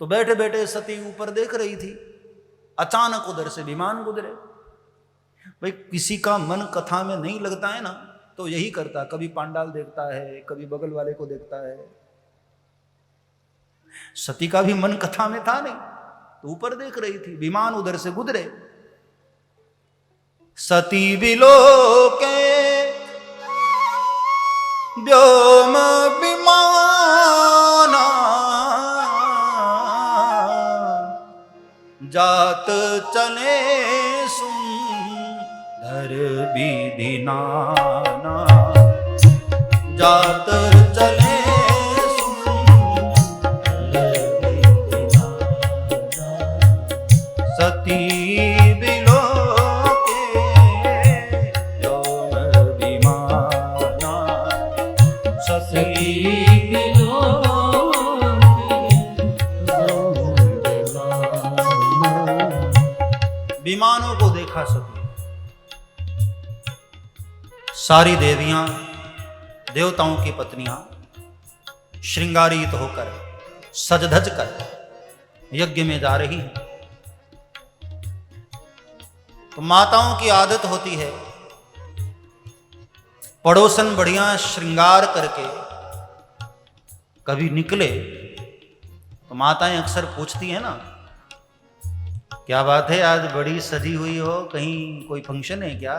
तो बैठे बैठे सती ऊपर देख रही थी, अचानक उधर से विमान गुजरे। भाई किसी का मन कथा में नहीं लगता है ना, तो यही करता, कभी पांडाल देखता है, कभी बगल वाले को देखता है। सती का भी मन कथा में था नहीं, तो ऊपर देख रही थी, विमान उधर से गुजरे। सती विलोके व्योम विमाना जात चले सुंदर विधि नाना, जात चले सुंदर विधि नाना। सती विलोके व्योम विमाना, सती विमानों को देखा सती। सारी देवियां, देवताओं की पत्नियां श्रृंगारित होकर सज धज कर यज्ञ में जा रही हैं। तो माताओं की आदत होती है, पड़ोसन बढ़िया श्रृंगार करके कभी निकले तो माताएं अक्सर पूछती हैं ना, क्या बात है आज बड़ी सजी हुई हो, कहीं कोई फंक्शन है क्या,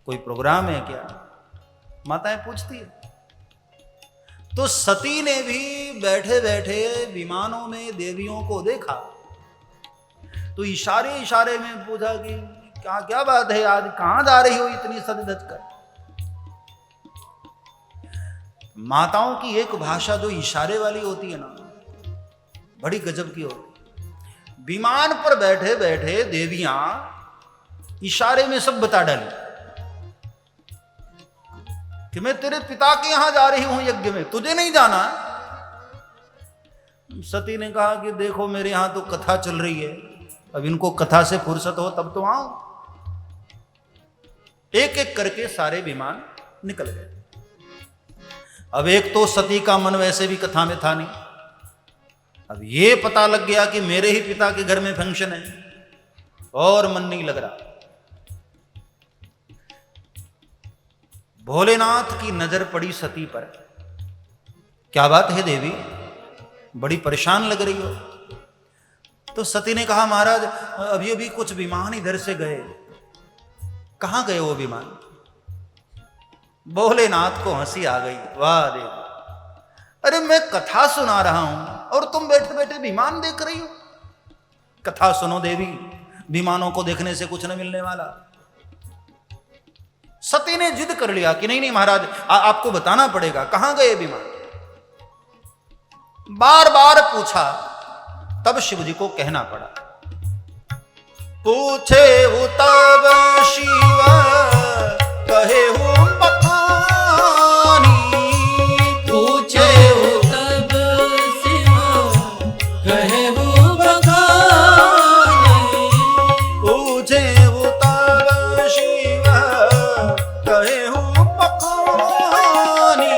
कोई प्रोग्राम है क्या, माताएं पूछती है। तो सती ने भी बैठे बैठे विमानों में देवियों को देखा, तो इशारे इशारे में पूछा कि क्या क्या बात है, आज कहां जा रही हो इतनी सज धज कर। माताओं की एक भाषा जो इशारे वाली होती है ना, बड़ी गजब की होती है। विमान पर बैठे बैठे देवियां इशारे में सब बता डाली कि मैं तेरे पिता के यहां जा रही हूं यज्ञ में, तुझे नहीं जाना। सती ने कहा कि देखो मेरे यहां तो कथा चल रही है, अब इनको कथा से फुर्सत हो तब तो आओ। एक एक करके सारे विमान निकल गए। अब एक तो सती का मन वैसे भी कथा में था नहीं, अब ये पता लग गया कि मेरे ही पिता के घर में फंक्शन है और मन नहीं लग रहा। भोलेनाथ की नजर पड़ी सती पर। क्या बात है देवी, बड़ी परेशान लग रही हो। तो सती ने कहा महाराज अभी अभी कुछ विमान इधर से गए। कहां गए वो विमान? भोलेनाथ को हंसी आ गई, वाह देवी, अरे मैं कथा सुना रहा हूं और तुम बैठे बैठे विमान देख रही हो। कथा सुनो देवी, विमानों को देखने से कुछ न मिलने वाला। सती ने जिद कर लिया कि नहीं नहीं महाराज आपको बताना पड़ेगा, कहां गए विमान। बार बार पूछा, तब शिव जी को कहना पड़ा। पूछे हूं तब शिव कहे हूं बखानी, पूछे हूं तब शिव कहे हूं बखानी, पूछे हूं तब शिव कहे हूं बखानी,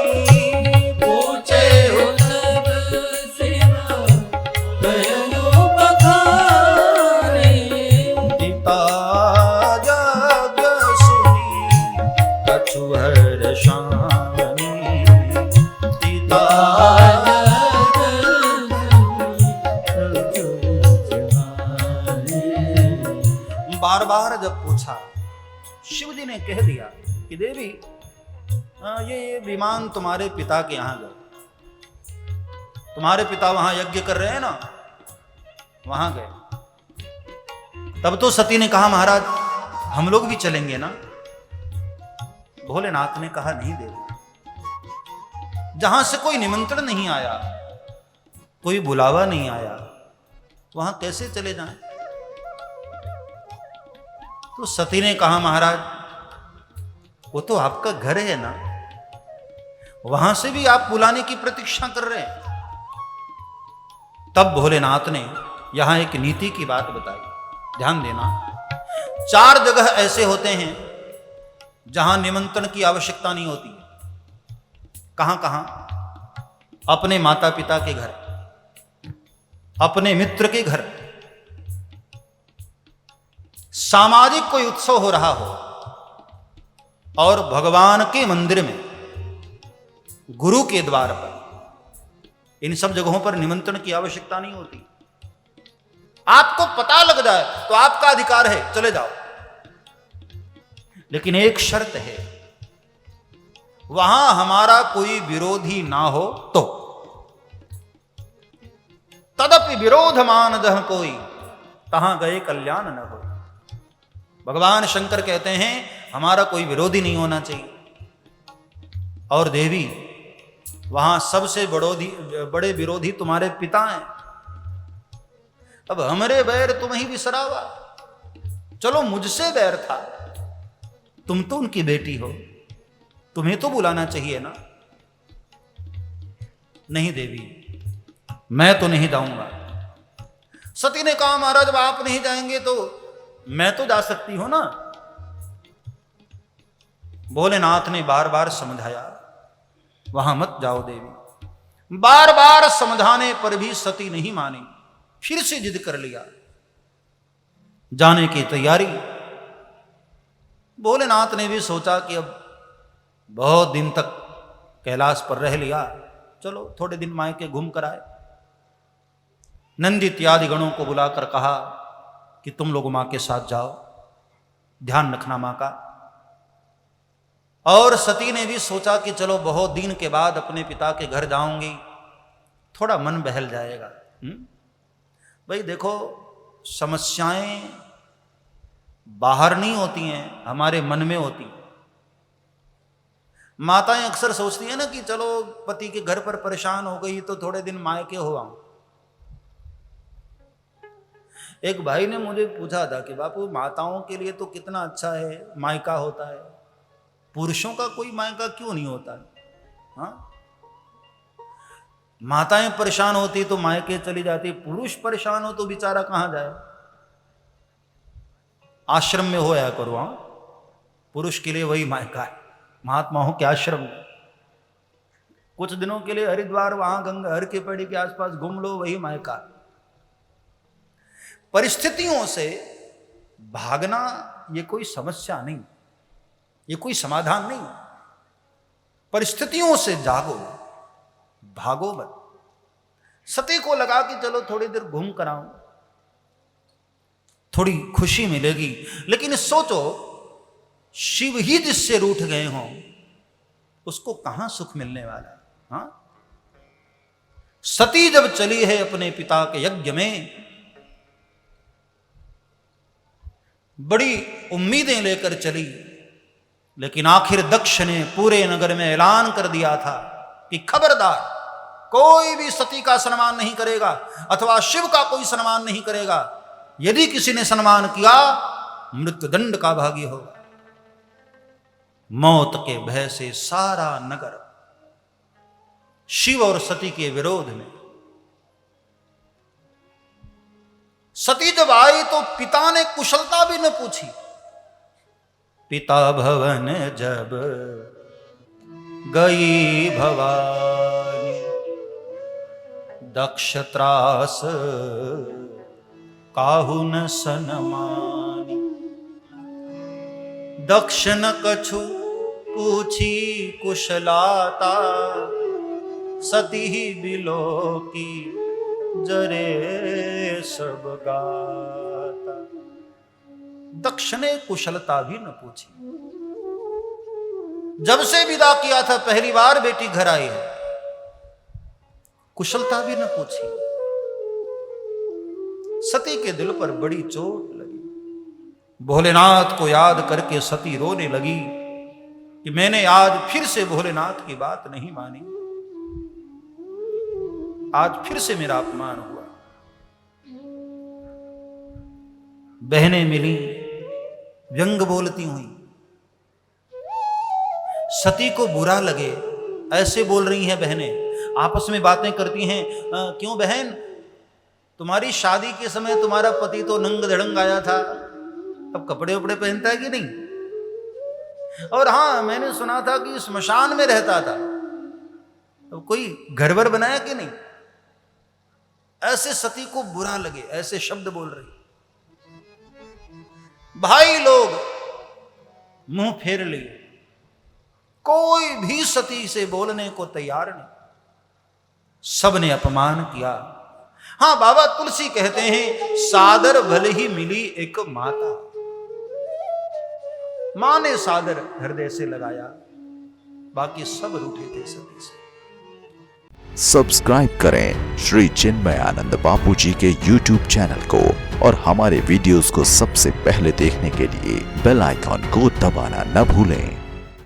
पूछे हूं तब शिव कहे हूं बखानी। पिता जग सुनी कछुहर शानी, पिता बार बार जब पूछा, शिव जी ने कह दिया कि देवी ये विमान तुम्हारे पिता के यहां गए, तुम्हारे पिता वहां यज्ञ कर रहे हैं ना, वहां गए। तब तो सती ने कहा महाराज हम लोग भी चलेंगे ना। भोलेनाथ ने कहा नहीं देवी, जहां से कोई निमंत्रण नहीं आया, कोई बुलावा नहीं आया, वहां कैसे चले जाएं। तो सती ने कहा महाराज वो तो आपका घर है ना, वहां से भी आप बुलाने की प्रतीक्षा कर रहे हैं। तब भोलेनाथ ने यहां एक नीति की बात बताई, ध्यान देना। 4 जगह ऐसे होते हैं जहां निमंत्रण की आवश्यकता नहीं होती। कहां कहां? अपने माता पिता के घर, अपने मित्र के घर सामाजिक कोई उत्सव हो रहा हो और भगवान के मंदिर में, गुरु के द्वार पर, इन सब जगहों पर निमंत्रण की आवश्यकता नहीं होती। आपको पता लग जाए तो आपका अधिकार है, चले जाओ। लेकिन एक शर्त है, वहां हमारा कोई विरोधी ना हो तो। तदपि विरोध मान जह कोई, तहां गए कल्याण न हो। भगवान शंकर कहते हैं हमारा कोई विरोधी नहीं होना चाहिए। और देवी, वहां सबसे बड़े विरोधी तुम्हारे पिता हैं। अब हमरे बैर तुम ही बिसरावा। चलो मुझसे बैर था, तुम तो उनकी बेटी हो, तुम्हें तो बुलाना चाहिए ना। नहीं देवी, मैं तो नहीं जाऊंगा। सती ने कहा महाराज जब आप नहीं जाएंगे तो मैं तो जा सकती हूं ना। भोलेनाथ ने बार बार समझाया, वहां मत जाओ देवी। बार बार समझाने पर भी सती नहीं मानी, फिर से जिद कर लिया, जाने की तैयारी। भोलेनाथ ने भी सोचा कि अब बहुत दिन तक कैलाश पर रह लिया, चलो थोड़े दिन मायके घूम कर आए। नंदी इत्यादि गणों को बुलाकर कहा कि तुम लोग मां के साथ जाओ, ध्यान रखना मां का। और सती ने भी सोचा कि चलो बहुत दिन के बाद अपने पिता के घर जाऊंगी, थोड़ा मन बहल जाएगा। भाई देखो, समस्याएं बाहर नहीं होती हैं, हमारे मन में होती। माताएं अक्सर सोचती हैं ना कि चलो पति के घर पर परेशान हो गई तो थोड़े दिन मायके हो आऊं। एक भाई ने मुझे पूछा था कि बापू माताओं के लिए तो कितना अच्छा है मायका होता है, पुरुषों का कोई मायका क्यों नहीं होता है? हाँ, माताएं परेशान होती तो मायके चली जाती, पुरुष परेशान हो तो बेचारा कहां जाए? आश्रम में होया करो। हाँ, पुरुष के लिए वही मायका है, महात्माओं के आश्रम में। कुछ दिनों के लिए हरिद्वार, वहां गंगा हर के पेड़ी के आसपास घूम लो, वही मायका। परिस्थितियों से भागना ये कोई समस्या नहीं, ये कोई समाधान नहीं। परिस्थितियों से जागो, भागो मत। सती को लगा कि चलो थोड़ी देर घूम कर आऊं, थोड़ी खुशी मिलेगी। लेकिन सोचो, शिव ही जिससे रूठ गए हों उसको कहां सुख मिलने वाला है? हाँ? सती जब चली है अपने पिता के यज्ञ में, बड़ी उम्मीदें लेकर चली, लेकिन आखिर दक्ष ने पूरे नगर में ऐलान कर दिया था कि खबरदार, कोई भी सती का सम्मान नहीं करेगा अथवा शिव का कोई सम्मान नहीं करेगा। यदि किसी ने सम्मान किया, मृत्युदंड का भागी होगा। मौत के भय से सारा नगर शिव और सती के विरोध में। सती जब आई तो पिता ने कुशलता भी न पूछी। पिता भवन जब गई भवानी, दक्ष त्रास काहू न सनमानी। दक्ष न कछु पूछी कुशलाता, सती ही बिलो की जरे सब गाता। दक्ष ने कुशलता भी न पूछी। जब से विदा किया था, पहली बार बेटी घर आई है, कुशलता भी न पूछी। सती के दिल पर बड़ी चोट लगी। भोलेनाथ को याद करके सती रोने लगी कि मैंने आज फिर से भोलेनाथ की बात नहीं मानी, आज फिर से मेरा अपमान हुआ। बहनें मिली, व्यंग बोलती हुई। सती को बुरा लगे ऐसे बोल रही हैं बहनें, आपस में बातें करती हैं। क्यों बहन, तुम्हारी शादी के समय तुम्हारा पति तो नंग धड़ंग आया था, अब कपड़े उपड़े पहनता है कि नहीं? और हाँ, मैंने सुना था कि स्मशान में रहता था, अब कोई घर वर बनाया कि नहीं? ऐसे सती को बुरा लगे, ऐसे शब्द बोल रही। भाई लोग मुंह फेर लिए, कोई भी सती से बोलने को तैयार नहीं, सबने अपमान किया। हां, बाबा तुलसी कहते हैं सादर भले ही मिली एक माता, मां ने सादर हृदय से लगाया, बाकी सब रूठे थे सती से। सब्सक्राइब करें श्री चिन्मयानंद बापू जी के YouTube चैनल को और हमारे वीडियोस को सबसे पहले देखने के लिए बेल आइकॉन को दबाना न भूलें।